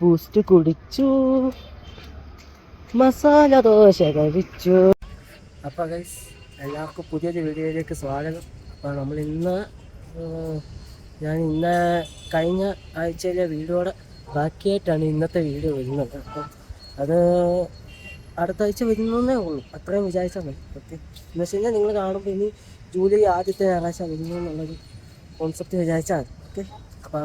Boost കുടിച്ചു, മസാല ദോശ കഴിച്ചു. അപ്പോൾ ഗൈസ്, എല്ലാവർക്കും പുതിയൊരു വീഡിയോയിലേക്ക് സ്വാഗതം. അപ്പോൾ നമ്മൾ ഞാൻ കഴിഞ്ഞ ആഴ്ചയിലെ വീഡിയോയുടെ ബാക്കിയായിട്ടാണ് ഇന്നത്തെ വീഡിയോ വരുന്നത്. അപ്പം അത് അടുത്ത ആഴ്ച വരുന്നേ ഉള്ളൂ, അത്രയും വിചാരിച്ചാൽ മതി. ഓക്കെ, എന്ന് വെച്ച് കഴിഞ്ഞാൽ നിങ്ങൾ കാണുമ്പോൾ ഇനി ജൂലൈ ആദ്യത്തെ ഞായറാഴ്ച വരുന്നു എന്നുള്ളൊരു കോൺസെപ്റ്റ് വിചാരിച്ചാൽ മതി. ഓക്കെ, അപ്പോൾ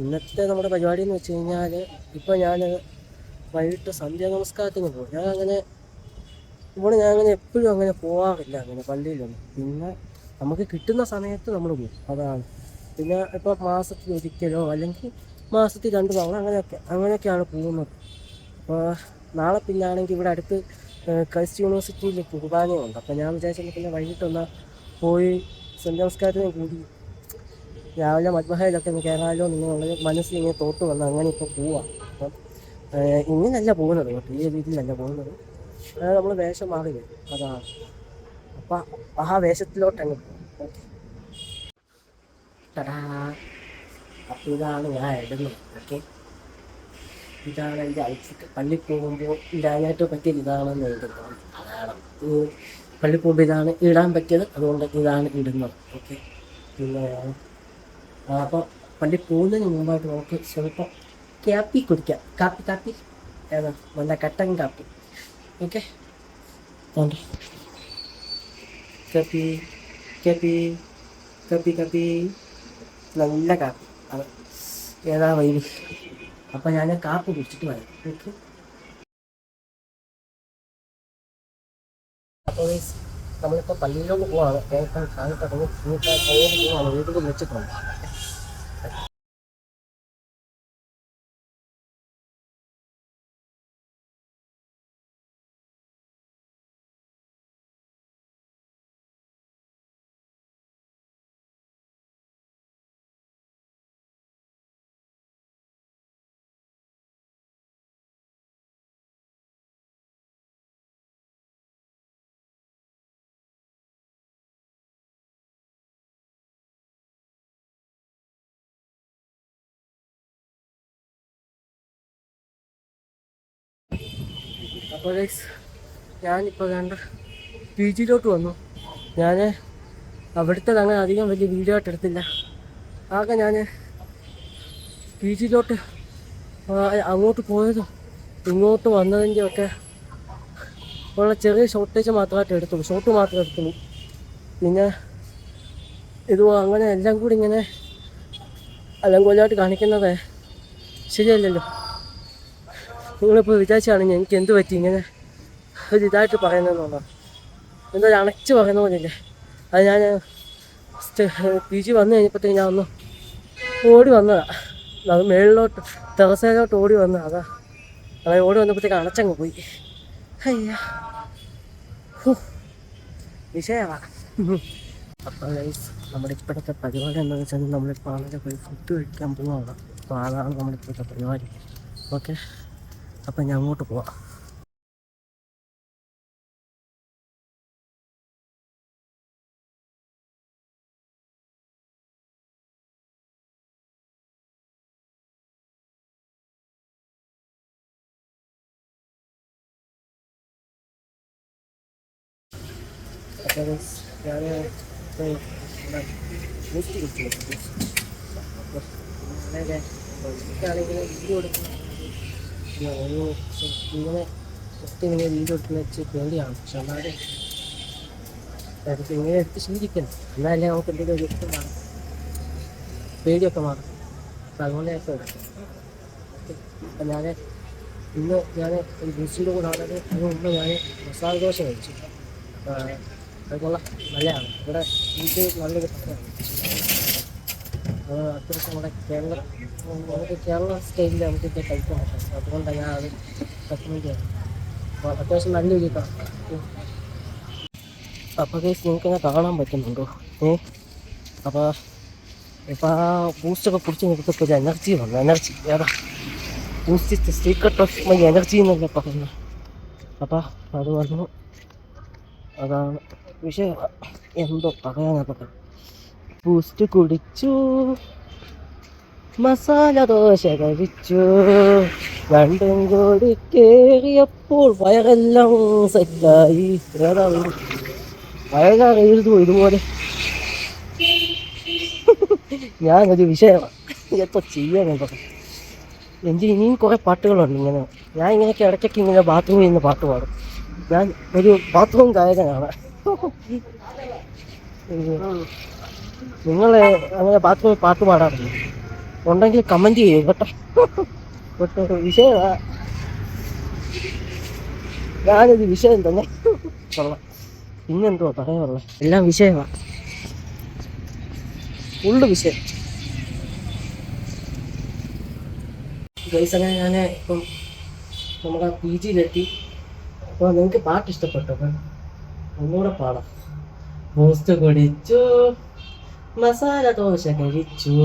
ഇന്നത്തെ നമ്മുടെ പരിപാടി എന്ന് വെച്ച് കഴിഞ്ഞാൽ, ഇപ്പോൾ ഞാൻ വൈകിട്ട് സന്ധ്യാ നമസ്കാരത്തിന് പോകും. ഞാൻ അങ്ങനെ എപ്പോഴും അങ്ങനെ പോകാറില്ല, അങ്ങനെ പള്ളിയിലൊന്നും. പിന്നെ നമുക്ക് കിട്ടുന്ന സമയത്ത് നമ്മൾ പോകും, അതാണ്. പിന്നെ ഇപ്പോൾ മാസത്തിൽ ഒരിക്കലോ അല്ലെങ്കിൽ മാസത്തിൽ 2 തവണ അങ്ങനെയൊക്കെയാണ് പോകുന്നത്. അപ്പോൾ നാളെ പിന്നാണെങ്കിൽ ഇവിടെ അടുത്ത് ക്രൈസ്റ്റ് യൂണിവേഴ്സിറ്റിയിൽ കുർബാനയുണ്ട്. അപ്പോൾ ഞാൻ വിചാരിച്ചത് പിന്നെ വൈകിട്ടൊന്ന് പോയി സന്ധ്യാനമസ്കാരത്തിന് കൂടി രാവിലെ മദ്ബഹയിലൊക്കെ ഒന്ന് കയറാമല്ലോ എന്നുള്ളത് മനസ്സിൽ ഇങ്ങനെ തോട്ട് വന്ന് അങ്ങനെ ഇപ്പോൾ പോവാം. അപ്പം ഇങ്ങനെയല്ല പോകുന്നത് കേട്ടോ, ഈ രീതിയിലല്ല പോകുന്നത്. നമ്മൾ വേഷം മാറി വരും, അതാണ്. അപ്പം ആ വേഷത്തിലോട്ടങ്ങ് പോകും. ഓക്കെ, അപ്പം ഇതാണ് ഞാൻ ഇടുന്നത്. ഓക്കെ, ഇതാണ് എൻ്റെ ഔട്ട്ഫിറ്റ്. പള്ളിയിൽ പോകുമ്പോൾ ഇടാനായിട്ട് പറ്റിയത് ഇതാണെന്ന് എഴുതുന്നത്. അതാണ് പള്ളിയിൽ പോകുമ്പോൾ ഇതാണ് ഇടാൻ പറ്റിയത്, അതുകൊണ്ട് ഇതാണ് ഇടുന്നത്. ഓക്കെ, പിന്നെ അപ്പോൾ പള്ളിയിൽ പോകുന്നതിന് മുമ്പായിട്ട് നമുക്ക് സ്വല്പം കാപ്പി കുടിക്കാം. കാപ്പി ഏതാ നല്ല കട്ടൻ കാപ്പി. ഓക്കെ, കാപ്പി കാപ്പി കാപ്പി കാപ്പി നല്ല കാപ്പി, അത് ഏതാ വൈകി. അപ്പം ഞാൻ കാപ്പി കുടിച്ചിട്ട് വരാം. ഓക്കെ, അപ്പോൾ നമ്മളിപ്പോൾ പള്ളിയിലോട്ട് പോവാണ്. ഞാനിപ്പോൾ കാണിട്ടപ്പോൾ പോവാണ്, വീട്ടിൽ വെച്ചിട്ടുണ്ട്. അപ്പോൾ ഞാനിപ്പോൾ പി ജിയിലോട്ട് വന്നു. ഞാൻ അവിടുത്തെ അങ്ങനെ അധികം വലിയ വീഡിയോ ആയിട്ട് എടുത്തില്ല. ആകെ ഞാൻ പി ജിയിലോട്ട് അങ്ങോട്ട് പോയതും ഇങ്ങോട്ട് വന്നതിൻ്റെ ഒക്കെ ഉള്ള ചെറിയ ഷോട്ട് മാത്രമേ എടുത്തുള്ളൂ. പിന്നെ ഇത് അങ്ങനെ എല്ലാം കൂടി ഇങ്ങനെ അലങ്കോലമായിട്ട് കാണിക്കുന്നത് ശരിയല്ലല്ലോ. നിങ്ങളിപ്പോൾ വിചാരിച്ചാണെങ്കിൽ എനിക്ക് എന്ത് പറ്റി ഇങ്ങനെ ഒരു ഇതായിട്ട് പറയുന്നതെന്നുള്ളത്, എന്താ അണച്ച് പറയുന്ന പോലെയല്ലേ. അത് ഞാൻ പി ജി വന്നു കഴിഞ്ഞപ്പോഴത്തേക്ക് ഞാൻ ഒന്ന് ഓടി വന്നതാണ്. അത് മേളിലോട്ട് ടെറസയിലോട്ട് ഓടി വന്നതാണ്. അതായത് ഓടി വന്നപ്പോഴത്തേക്ക് അണച്ചങ്ങ് പോയി. അയ്യ, വിഷയമാണ്. അപ്പോൾ നമ്മുടെ ഇപ്പോഴത്തെ പരിപാടി എന്താണെന്ന് വെച്ചാൽ, നമ്മളിപ്പോൾ ആണെങ്കിൽ പോയി ഫുഡ് കഴിക്കാൻ പോവാണ്. അപ്പോൾ അതാണ് നമ്മളിപ്പോഴത്തെ പരിപാടി. ഓക്കെ, അപ്പം ഞാൻ അങ്ങോട്ട് പോവാം. അപ്പോൾ ഞാൻ എനിക്കാണെങ്കിൽ വീഡിയോ എടുക്കുന്ന ഇങ്ങനെ ഇങ്ങനെ വീഡിയോ എടുക്കുന്ന വെച്ച് പേടിയാണ്. പക്ഷെ എന്നാലും ഇങ്ങനെ എടുത്ത് ശീലിക്കണം, എന്നാലല്ലേ നമുക്ക് എന്തെങ്കിലും ഒരു ഇഷ്ടം മാറും, പേടിയൊക്കെ മാറും. അപ്പം അതുകൊണ്ട് ഞാൻ എടുക്കും. അപ്പം ഞാൻ ഒരു ബൂസ്റ്റിൻ്റെ കൂടെ ആണെങ്കിൽ അതിന് മുമ്പ് ഞാൻ മസാല ദോശ കഴിച്ചു. അതുകൊള്ള നല്ലതാണ്. ഇവിടെ ഇത് നല്ലൊരു പ്രശ്നമാണ്. അത്യാവശ്യം നമുക്ക് കേരള സ്റ്റൈലിൽ നമുക്കിത് കഴിക്കാൻ പറ്റും. അതുകൊണ്ടാണ് ഞാൻ അത് റെക്കമെൻഡ് ചെയ്യുന്നത്. അപ്പോൾ അത്യാവശ്യം നല്ലൊരു ഇതാണ്. അപ്പോൾ നിങ്ങൾക്കെങ്ങനെ കാണാൻ പറ്റുന്നുണ്ടോ? അപ്പോൾ ഇപ്പോൾ ആ ബൂസ്റ്റൊക്കെ കുടിച്ച് നിർത്തപ്പോൾ ഒരു എനർജി ഏതാ boost secret of my energy എന്നല്ല പറയുന്നത്. അപ്പോൾ അത് വന്നു, അതാണ് വിഷയം. എന്തോ പറയാനൊക്കെ ബൂസ്റ്റ് കുടിച്ചു, മസാല ദോശ കഴിച്ചു, രണ്ടും കൂടി കേറിയപ്പോൾ വയറെല്ലാം സെറ്റായി. ഏതാണ് വയറാ എഴുതു ഇതുപോലെ. ഞാനൊരു വിഷയമാണ് എപ്പോൾ ചെയ്യാൻ. എനിക്ക് ഇനിയും കുറേ പാട്ടുകളുണ്ട് ഇങ്ങനെ. ഞാൻ ഇങ്ങനെയൊക്കെ ഇടയ്ക്കൊക്കെ ഇങ്ങനെ ബാത്റൂമിൽ നിന്ന് പാട്ട് പാടും. ഞാൻ ഒരു ബാത്റൂം ഗായകനാണ്. നിങ്ങൾ അങ്ങനെ ബാത്റൂമിൽ പാട്ട് പാടാറുണ്ട് ഉണ്ടെങ്കിൽ കമൻറ്റ് ചെയ്യും കേട്ടോ. വിഷയമാണ്, ഞാനൊരു വിഷയം തന്നെ കൊള്ളാം. പിന്നെന്തോ പറയാനുള്ള എല്ലാം വിഷയമാണ്, ഫുള്ള് വിഷയം. ഗൈസ് അങ്ങനെ ഞാൻ ഇപ്പം നമ്മുടെ PG അപ്പോൾ നിങ്ങൾക്ക് പാട്ട് ഇഷ്ടപ്പെട്ടു അപ്പം ഒന്നുകൂടെ പാടാം. ബൂസ്റ്റ് കുടിച്ചു, മസാല ദോശ കഴിച്ചു,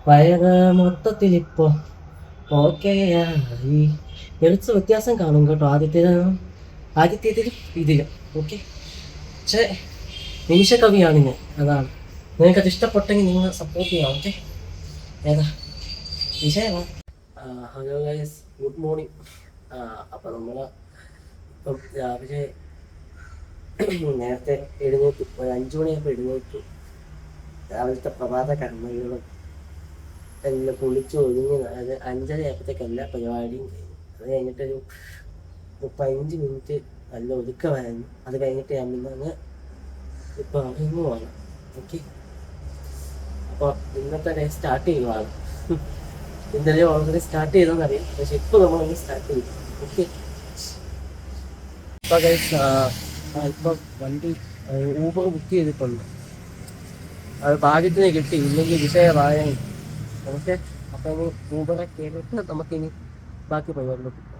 വയറ് മൊത്തത്തിലിപ്പോൾ ഓക്കെ ആയി. എളുത്ത വ്യത്യാസം കാണും കേട്ടോ ആദ്യത്തേതിലും ഇതിലും. ഓക്കെ, പക്ഷേ നിമിഷകവിയാണ് ഞാൻ, അതാണ്. നിങ്ങൾക്കത് ഇഷ്ടപ്പെട്ടെങ്കിൽ നിങ്ങൾ സപ്പോർട്ട് ചെയ്യാം. ഓക്കെ, ഏതാ വിഷയമാണ്. Hello guys, good morning. അപ്പോൾ നമ്മൾ ഇപ്പം രാവിലെ നേരത്തെ എഴുന്നേറ്റു, ഒരു 5 മണിയായപ്പോൾ എഴുന്നേറ്റു. രാവിലത്തെ പ്രഭാത കർമ്മങ്ങളും എല്ലാം കുളിച്ച് ഒതുങ്ങി. അത് 5:30 ആയപ്പോഴത്തേക്ക് എല്ലാ പരിപാടിയും കഴിഞ്ഞു. അത് കഴിഞ്ഞിട്ടൊരു 15 മിനിറ്റ് നല്ല ഒതുക്കമായിരുന്നു. അത് കഴിഞ്ഞിട്ട് ഞാൻ പിന്നെ ഇപ്പോൾ ഇറങ്ങുവാണ്. ഓക്കെ, അപ്പോൾ ഇന്നത്തെ ഡേ സ്റ്റാർട്ട് ചെയ്യുവാണ്. ഇന്നലെ ഓൾറെഡി സ്റ്റാർട്ട് ചെയ്തെന്നറിയാം, പക്ഷെ ഇപ്പോൾ നമ്മളൊന്ന് സ്റ്റാർട്ട് ചെയ്തു. ഓക്കെ, ഇപ്പോൾ ഗൈസ് ഇപ്പം വണ്ടി ഊബർ ബുക്ക് ചെയ്തിട്ടുണ്ട്. അത് ഭാഗ്യത്തിന് കിട്ടി, ഇല്ലെങ്കിൽ വിഷയമായ. ഓക്കെ, അപ്പം ഇനി ഊബറെ കയറിയിട്ട് നമുക്കിനി ബാക്കി പരിപാടിയിലോട്ട് പോകാം.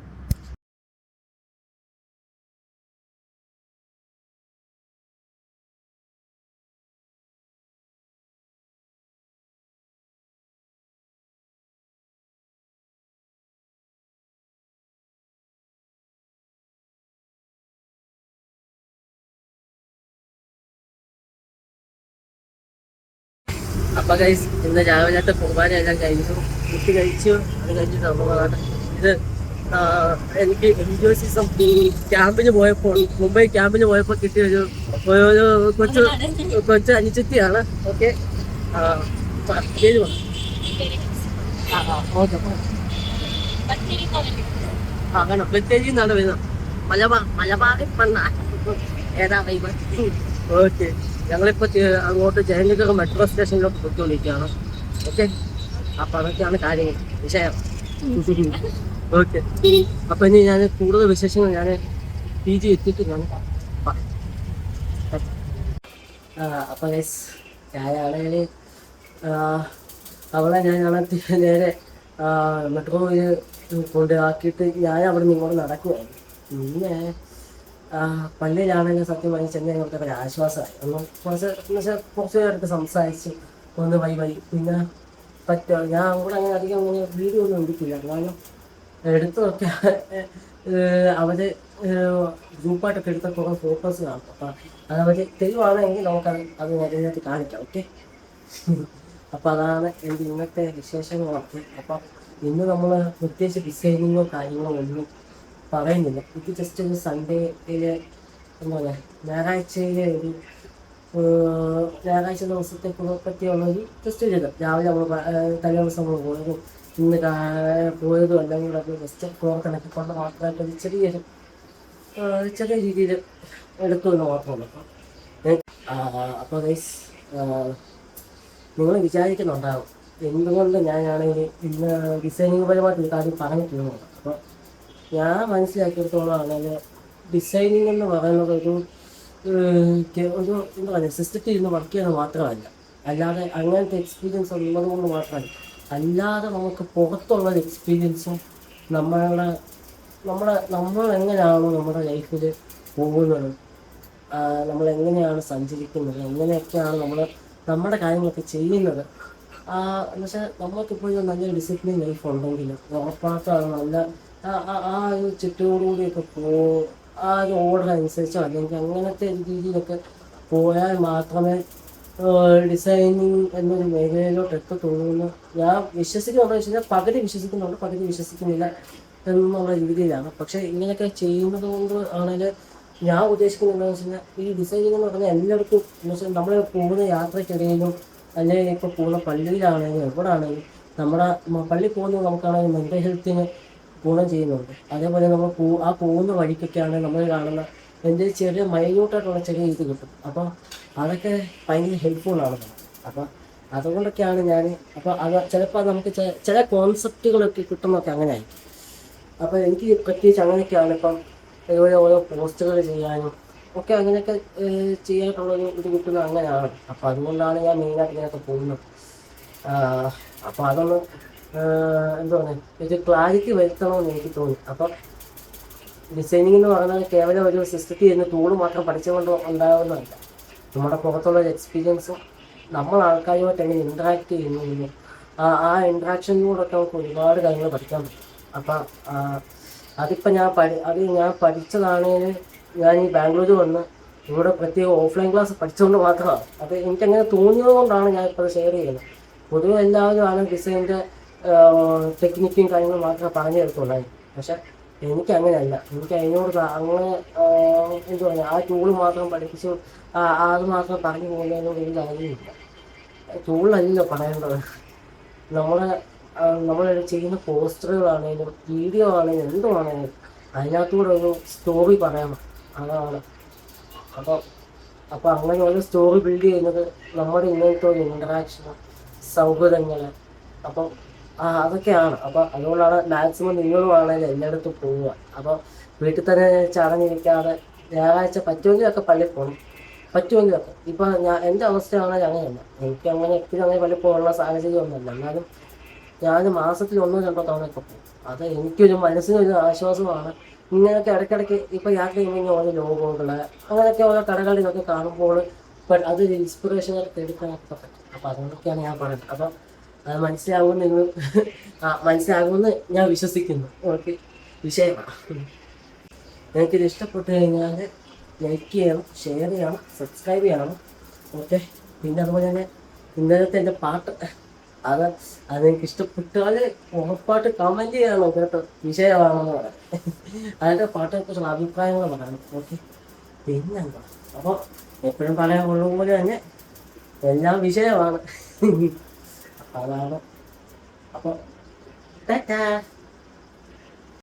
അപ്പം ഗൈസ് ഇന്ന് രാവിലത്തെ കുർബാന എല്ലാം കഴിഞ്ഞു, കുട്ടി കഴിച്ചു. അത് കഴിഞ്ഞിട്ട് നമ്മളാണ് ഇത് എനിക്ക് എൻജോയ്സിസം ക്യാമ്പിന് പോയപ്പോൾ, മുംബൈ ക്യാമ്പിന് പോയപ്പോൾ കിട്ടിയ ഒരു കൊച്ചു അനുചിത്തിയാണ്. ഓക്കെ, പേര് പറഞ്ഞു. അങ്ങനെ ബത്തേരി എന്നാണ് വരുന്നത്. മലബാറിൽ പെണ്ണ ഏതാ വൈബ്. ഓക്കെ, ഞങ്ങളിപ്പോൾ അങ്ങോട്ട് ജയനഗർ മെട്രോ സ്റ്റേഷനിലോട്ട് പോയിക്കൊണ്ടിരിക്കുകയാണ്. ഓക്കെ, അപ്പം അതൊക്കെയാണ് കാര്യങ്ങൾ, വിഷയം. ഓക്കെ, അപ്പം ഇനി ഞാൻ കൂടുതൽ വിശേഷങ്ങൾ ഞാൻ PG എത്തിയിട്ട് ഞാൻ അപ്പം ഞാനാണെങ്കിൽ അവളെ നേരെ മെട്രോയിൽ കൊണ്ടാക്കിയിട്ട് ഞാൻ അവിടെ നിന്ന് ഇങ്ങോട്ട് നടക്കുമായിരുന്നു. പിന്നെ പള്ളിയിലാണെങ്കിൽ സത്യം പറഞ്ഞ് ചെന്നൈ കൊടുത്തപ്പോൾ ഒരു ആശ്വാസമായി. ഒന്ന് കുറച്ച് പേർക്ക് സംസാരിച്ച് ഒന്ന് വൈ. പിന്നെ ഞാൻ കൂടെ അങ്ങനെ അധികം അങ്ങനെ വീഡിയോ ഒന്നും എടുക്കില്ല, കാരണം എടുത്തതൊക്കെ അവർ ഗ്രൂപ്പായിട്ടൊക്കെ എടുത്ത കുറേ ഫോട്ടോസ് കാണും. അപ്പം അതവർ തെളിവാണെങ്കിൽ അത് നേരത്തെ കാണിക്കാം. ഓക്കെ, അപ്പം അതാണ് എൻ്റെ ഇന്നത്തെ വിശേഷങ്ങളൊക്കെ. അപ്പം ഇന്ന് നമ്മൾ പ്രത്യേകിച്ച് ഡിസൈനിങ്ങോ കാര്യങ്ങളോ ഒന്നും പറയുന്നില്ല. ഇത് ജസ്റ്റ് ഒരു സൺഡേയിലെ എന്താ പറയുക, ഞായറാഴ്ച ദിവസത്തെ പറ്റിയുള്ളൊരു ജസ്റ്റ് ഒരു ഇത്. രാവിലെ നമ്മൾ തലേ ദിവസം നമ്മൾ പോയതും ഇന്ന് പോയതും എല്ലാം കൂടെ അത് ജസ്റ്റ് കോർക്കണക്കി കൊണ്ട് മാത്രമായിട്ട് ഒരു ചെറിയ രീതിയിൽ എടുത്തു എന്ന് മാത്രമല്ല. അപ്പോൾ ഗൈസ് നിങ്ങൾ വിചാരിക്കുന്നുണ്ടാകും എന്തുകൊണ്ട് ഞാനാണെങ്കിൽ ഇന്ന് ഡിസൈനിങ് പരമായിട്ട് ഒരു കാര്യം പറഞ്ഞിട്ടുള്ളൂ. അപ്പോൾ ഞാൻ മനസ്സിലാക്കിയെടുത്തോളം ആണെങ്കിൽ ഡിസൈനിങ് എന്ന് പറയുന്നത് ഒരു എന്താ പറയുക, സിസ്റ്റത്തിൽ ഇരുന്ന് വർക്ക് ചെയ്യുന്നത് മാത്രമല്ല, അല്ലാതെ അങ്ങനത്തെ എക്സ്പീരിയൻസ് ഉള്ളത് കൊണ്ട് മാത്രമല്ല, അല്ലാതെ നമുക്ക് പുറത്തുള്ളൊരു എക്സ്പീരിയൻസും നമ്മൾ എങ്ങനെയാണോ നമ്മുടെ ലൈഫിൽ പോകുന്നത്, നമ്മളെങ്ങനെയാണ് സഞ്ചരിക്കുന്നത്, എങ്ങനെയൊക്കെയാണ് നമ്മുടെ കാര്യങ്ങളൊക്കെ ചെയ്യുന്നത്. എന്നുവെച്ചാൽ നമുക്കിപ്പോൾ ഒരു നല്ല ഡിസിപ്ലിൻ ലൈഫ് ഉണ്ടെങ്കിൽ ഉറപ്പായിട്ടാണ് നല്ല ആ ഒരു ചുറ്റോടുകൂടിയൊക്കെ ആ ഒരു ഓർഡർ അനുസരിച്ചോ അല്ലെങ്കിൽ അങ്ങനത്തെ രീതിയിലൊക്കെ പോയാൽ മാത്രമേ ഡിസൈനിങ് എന്നൊരു മേഖലയിലോട്ട് എത്തത്തുള്ളൂ ഞാൻ വിശ്വസിക്കുന്നുണ്ടോ വെച്ച് കഴിഞ്ഞാൽ പകുതി വിശ്വസിക്കുന്നുണ്ട്, പകുതി വിശ്വസിക്കുന്നില്ല എന്നുള്ള രീതിയിലാണ്. പക്ഷേ ഇങ്ങനെയൊക്കെ ചെയ്യുന്നത് കൊണ്ട് ആണെങ്കിൽ ഞാൻ ഉദ്ദേശിക്കുന്നത് എന്താണെന്ന് വെച്ച് കഴിഞ്ഞാൽ ഈ ഡിസൈനിങ് എന്ന് പറഞ്ഞാൽ എല്ലായിടത്തും എന്ന് വെച്ചാൽ നമ്മൾ പോകുന്ന യാത്രയ്ക്കിടയിലും അല്ലെങ്കിൽ ഇപ്പോൾ പോകുന്ന പള്ളിയിലാണെങ്കിലും എവിടെ ആണെങ്കിലും നമ്മുടെ പള്ളി പോകുന്നത് നമുക്കാണെങ്കിൽ മെൻ്റൽ ഹെൽത്തിന് ഗുണം ചെയ്യുന്നുണ്ട്. അതേപോലെ നമ്മൾ ആ പോകുന്ന വഴിക്കൊക്കെയാണെങ്കിൽ നമ്മൾ കാണുന്ന എന്തെങ്കിലും ചെറിയ മൈന്യൂട്ടായിട്ടുള്ള ചെറിയ ഇത് കിട്ടും. അപ്പോൾ അതൊക്കെ ഭയങ്കര ഹെൽപ്ഫുള്ളാണ് നമുക്ക്. അപ്പം അതുകൊണ്ടൊക്കെയാണ് ഞാൻ അപ്പോൾ അത് ചിലപ്പോൾ നമുക്ക് ചില കോൺസെപ്റ്റുകളൊക്കെ കിട്ടുന്നതൊക്കെ അങ്ങനെയായി. അപ്പോൾ എനിക്ക് പ്രത്യേകിച്ച് അങ്ങനെയൊക്കെയാണ് ഇപ്പം ഇതുപോലെ ഓരോ പോസ്റ്റുകൾ ചെയ്യാനും ഒക്കെ അങ്ങനെയൊക്കെ ചെയ്യാനുള്ളൊരു ഇത് കിട്ടുന്നത് അങ്ങനെയാണ്. അപ്പോൾ അതുകൊണ്ടാണ് ഞാൻ മെയിനായിട്ട് ഇങ്ങനെയൊക്കെ പോകുന്നത്. അപ്പോൾ അതൊന്ന് എന്താ പറയുക ഒരു ക്ലാരിറ്റി വരുത്തണമെന്ന് എനിക്ക് തോന്നി. അപ്പം ഡിസൈനിങ് എന്ന് പറഞ്ഞാൽ കേവലം ഒരു സിസ്റ്റത്തിൽ ഇരുന്ന് ടൂള് മാത്രം പഠിച്ചുകൊണ്ട് ഉണ്ടാകുന്നതല്ല. നമ്മുടെ പുറത്തുള്ള ഒരു എക്സ്പീരിയൻസും നമ്മൾ ആൾക്കാരുമായിട്ട് എങ്ങനെ ഇൻട്രാക്ട് ചെയ്യുന്നു ആ ഇൻട്രാക്ഷനിലൂടെയൊക്കെ നമുക്ക് ഒരുപാട് കാര്യങ്ങൾ പഠിക്കാൻ പറ്റും. അപ്പം അതിപ്പോൾ ഞാൻ പഠിച്ചതാണെങ്കിൽ ഞാൻ ഈ ബാംഗ്ലൂർ വന്ന് ഇവിടെ പ്രത്യേക ഓഫ്ലൈൻ ക്ലാസ് പഠിച്ചുകൊണ്ട് മാത്രമാണ്. അത് എനിക്കങ്ങനെ തോന്നിയത് കൊണ്ടാണ് ഞാൻ ഇപ്പോൾ ഷെയർ ചെയ്യുന്നത്. പൊതുവെ എല്ലാവരും ആണ് ഡിസൈനിൻ്റെ ടെക്നിക്കും കാര്യങ്ങളും മാത്രമേ പറഞ്ഞു തരത്തുള്ളൂ. പക്ഷെ എനിക്ക് അങ്ങനെയല്ല. എനിക്ക് അതിനോട് അങ്ങനെ എന്താ പറയുക ആ ടൂള് മാത്രം പഠിപ്പിച്ചു അത് മാത്രം പറഞ്ഞു പോകുന്നതിനോട് എനിക്ക് കാര്യമില്ല. ടൂളിലല്ലോ പറയേണ്ടത്. നമ്മൾ ചെയ്യുന്ന പോസ്റ്ററുകളാണെങ്കിലും വീഡിയോ ആണെങ്കിലും എന്തുവാണെങ്കിലും അതിനകത്തൂടെ ഒരു സ്റ്റോറി പറയണം. അതാണ് അപ്പോൾ അങ്ങനെ ഒരു സ്റ്റോറി ബിൽഡ് ചെയ്യുന്നത് നമ്മുടെ ഇങ്ങനത്തെ ഒരു ഇൻട്രാക്ഷനും സൗഹൃദങ്ങൾ അപ്പം അതൊക്കെയാണ്. അപ്പോൾ അതുകൊണ്ടാണ് മാക്സിമം നിങ്ങളുമാണെങ്കിലും എല്ലായിടത്തും പോവുക. അപ്പോൾ വീട്ടിൽ തന്നെ ചടഞ്ഞിരിക്കാതെ ഞായറാഴ്ച പറ്റുമെങ്കിലൊക്കെ പള്ളിയിൽ പോകണം. പറ്റുമെങ്കിലൊക്കെ ഇപ്പം എൻ്റെ അവസ്ഥയാണെങ്കിൽ അങ്ങനെയല്ല. എനിക്ക് അങ്ങനെ എപ്പോഴും അങ്ങനെ പള്ളിയിൽ പോകാനുള്ള സാഹചര്യമൊന്നുമില്ല. എന്നാലും ഞാൻ മാസത്തിൽ 1-2 തവണയൊക്കെ പോകും. അത് എനിക്കൊരു മനസ്സിനൊരു ആശ്വാസമാണ്. ഇങ്ങനെയൊക്കെ ഇടയ്ക്കിടയ്ക്ക് ഇപ്പോൾ യാത്ര ചെയ്യുമ്പോൾ ഓരോ ലോഗോകൾ അങ്ങനെയൊക്കെ ഓരോ കടകളിലൊക്കെ കാണുമ്പോൾ അതൊരു ഇൻസ്പിറേഷനായിട്ട് എടുക്കാനൊക്കെ പറ്റും. അപ്പോൾ അതുകൊണ്ടൊക്കെയാണ് ഞാൻ പറയുന്നത്. അപ്പം അത് മനസ്സിലാകുമെന്ന് ഞാൻ വിശ്വസിക്കുന്നു. ഓക്കെ, വിഷയമാണ്. എനിക്കിത് ഇഷ്ടപ്പെട്ട് കഴിഞ്ഞാൽ ലൈക്ക് ചെയ്യണം, ഷെയർ ചെയ്യണം, സബ്സ്ക്രൈബ് ചെയ്യണം. ഓക്കെ, പിന്നെ അതുപോലെ തന്നെ ഇന്നലത്തെ എൻ്റെ പാട്ട് അതെനിക്ക് ഇഷ്ടപ്പെട്ടാൽ ഉറപ്പായിട്ട് കമൻറ്റ് ചെയ്യണം കേട്ടോ. വിഷയമാണെന്ന് പറയാം. അതിൻ്റെ പാട്ടിനെക്കുറിച്ചുള്ള അഭിപ്രായങ്ങൾ പറയണം. ഓക്കെ, പിന്നെന്താ അപ്പോൾ എപ്പോഴും പറയാനുള്ള പോലെ തന്നെ എല്ലാം വിഷയമാണ്. അതാണ് അപ്പോൾ ടാറ്റാ.